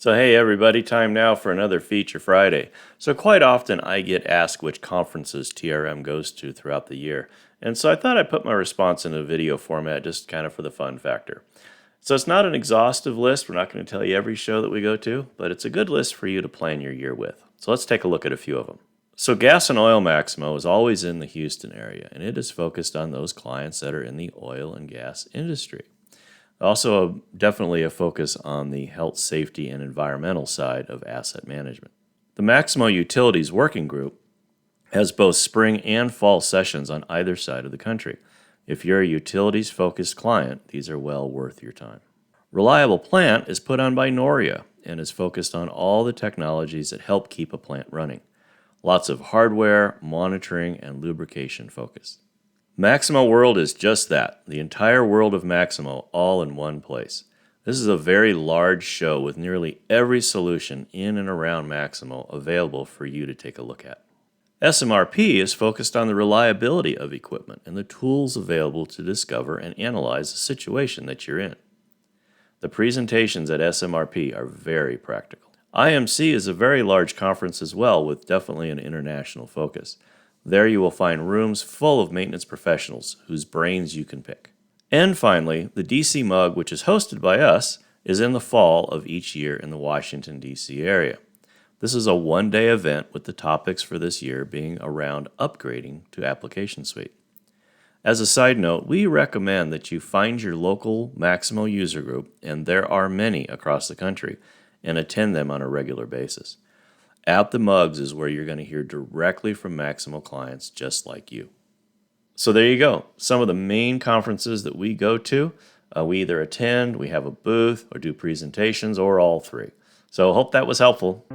So, hey everybody, time now for another Feature Friday. So, quite often I get asked which conferences TRM goes to throughout the year. And so I thought I'd put my response in a video format just kind of for the fun factor. So, it's not an exhaustive list. We're not going to tell you every show that we go to, but it's a good list for you to plan your year with. So, let's take a look at a few of them. So, Gas and Oil Maximo is always in the Houston area, and it is focused on those clients that are in the oil and gas industry. Also, definitely a focus on the health, safety, and environmental side of asset management. The Maximo Utilities Working Group has both spring and fall sessions on either side of the country. If you're a utilities-focused client, these are well worth your time. Reliable Plant is put on by Noria and is focused on all the technologies that help keep a plant running. Lots of hardware, monitoring, and lubrication focus. Maximo World is just that, the entire world of Maximo all in one place. This is a very large show with nearly every solution in and around Maximo available for you to take a look at. SMRP is focused on the reliability of equipment and the tools available to discover and analyze the situation that you're in. The presentations at SMRP are very practical. IMC is a very large conference as well, with definitely an international focus. There you will find rooms full of maintenance professionals whose brains you can pick. And finally, the DC Mug, which is hosted by us, is in the fall of each year in the Washington, D.C. area. This is a one-day event with the topics for this year being around upgrading to Application Suite. As a side note, we recommend that you find your local Maximo user group, and there are many across the country, and attend them on a regular basis. At the Mugs is where you're going to hear directly from Maximo clients just like you. So there you go. Some of the main conferences that we go to. We either attend, we have a booth, or do presentations, or all three. So hope that was helpful.